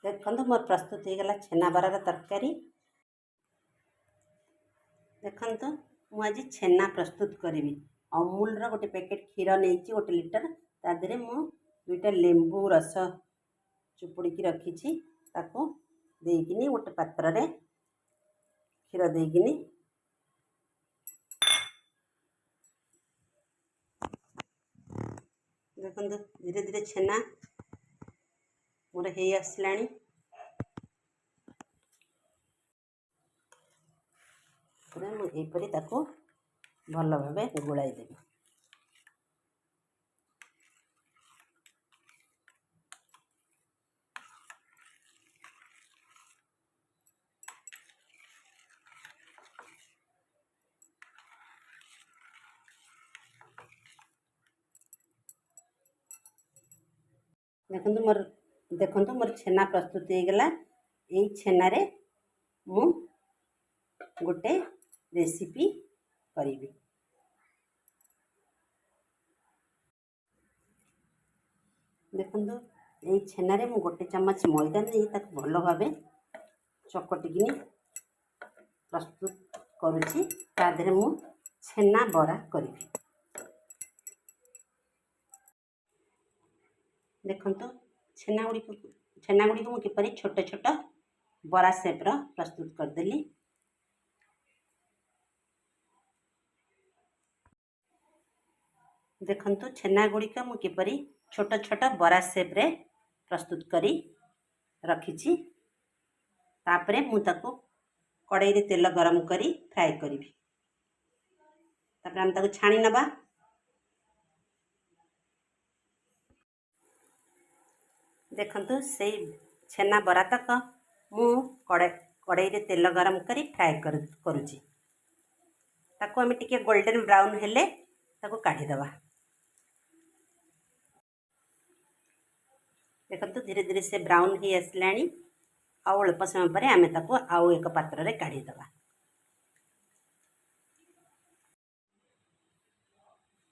देखो मोर प्रस्तुत हो गला छेना बरार तरकारी। देखो मुझे छेना प्रस्तुत करी। अमूल रो गोटे पैकेट क्षीर नहीं 1 लीटर तादे मु 2टा लेंबू रस चुपुड़ी रखी ताको देकिनी गोटे पात्र रे क्षीर देकिनी देखो धीरे धीरे छेना मोर हो आसला। मुझे ताको भल भाव गोलाई देवी। देखो मोर छेना प्रस्तुत हो गला। यही छेना रे मु गोटे रेसिपी करी। देखो यही छेना रे मु गोटे चम्मच मैदा नहीं ताको भल भाव चकटिकी प्रस्तुत करुच्ची। तादे मु छेना बरा करी। देखो छेना गुड़ी को किपरि छोट छोट बरा सेप्र प्रस्तुत करदेली। देखो छेना गुड़िक मु किपरि छोट छोट बरा सेप्रे प्रस्तुत करी रखी। तापरे मु ताको कड़ाई रे तेल गरम करी फ्राए करी। तापरे हम ताको छाणी नबा। देखो से छेना बरा तक मु कड़ाई रे तेल गरम करी फ्राए करुच्ची। ताको आमे टिके गोल्डन ब्राउन हेले ताको काढ़ी दबा। देखो धीरे धीरे से ब्राउन ही आसला। आउ अल्प समय पर आमे ताको आउ एक पात्र रे काढ़ी दबा।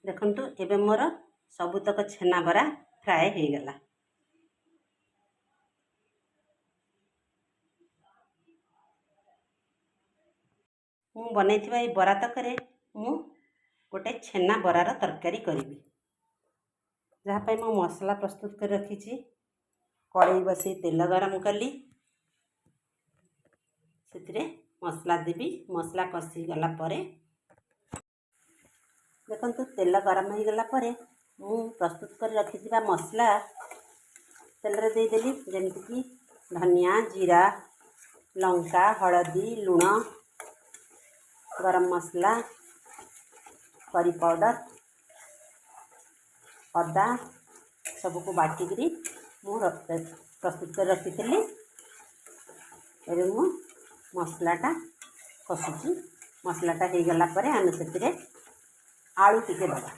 देखो एबे मोर सबुतक छेना बरा फ्राए हो गला। मु बनैथिबा ए बरा तकरे मु गोटे छेना बरार तरकारी करी। जहाँ पे मु मसला प्रस्तुत कर रखी। कड़ाई बसई तेल गरम कली से मसला देवी। मसला कषी गला परे देखो तेल गरम हो गला परे मु प्रस्तुत कर रखी मसला तेल रे दे देली। जेमति कि धनिया जीरा लंका हलदी लुण गरम मसला करी पाउडर अदा सबको बाटिकी मु प्रस्तुत कर रखी थी। एबे मु मसलाटा कषुची। मसलाटा हो गला परे आमे सेतिरे आलू टिके दबा।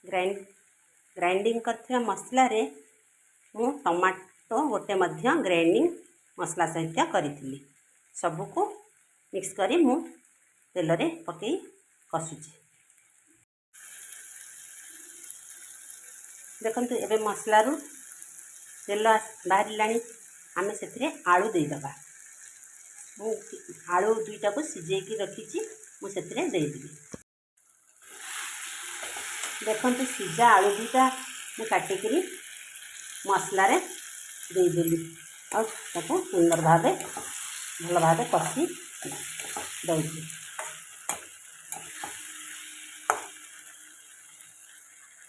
ग्राइंडिंग करथिबा मसला रे मु टमाटो गोटे मध्य ग्राइंडिंग मसला सहित करी सबको मिक्स करी मु तेल रे पकई कषुची। देखंतु एबे मसला रु तेल बाहर लानी आमे सेतिरे आलू दे दबा। मु आलू दुईटा को सिजेकी रखी मु सेतिरे दे देबी। देखंतु सिजा आलू दुईटा मु काटिकी मसला रे दे देली और ताको सुंदर भावे भल भावे कषी दउची।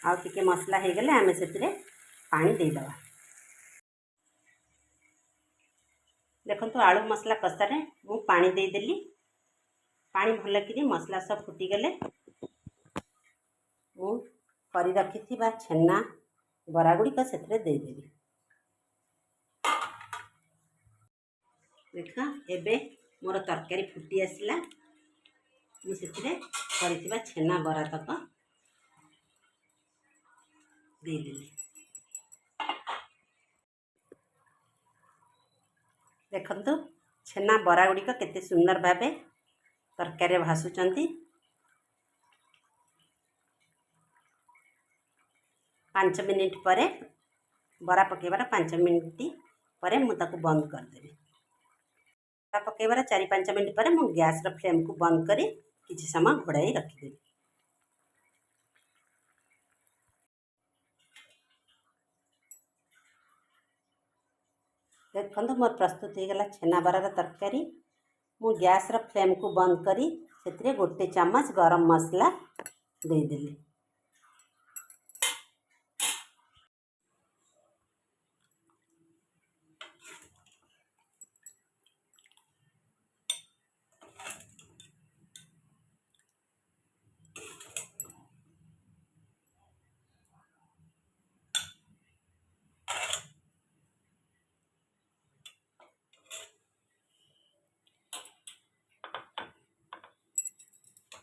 आउ टिके मसला हो गले आमे सेतिरे पानी दे दबा। देखंतु आलू मसला कषारे मु पानी दे देली। पानी भल कि मसला सब फुटी गले मु करी रखी छेना बरा गुड़िक से दे देली। देखा एबे मोर तरकारी फुटी आसला। मुझे करिथिबा छेना बरा तक दे देली। देखंतु छेना बरा गुड़िक केते सुंदर भावे तरकारी भासुचंती। 5 मिनिट परे बरा पकेबार 5 मिनिट पर मुझे बंद करदेवी। बरा पकेबार 4-5 मिनिट पर मु गैस फ्लेम को बंद करी किसी समय घोड़ाई रखिदेवी। देखो मोर प्रस्तुत हो गला छेना बरार तरकारी। मु गैस फ्लेम को बंद करी से 1 चम्मच गरम मसला देदेली।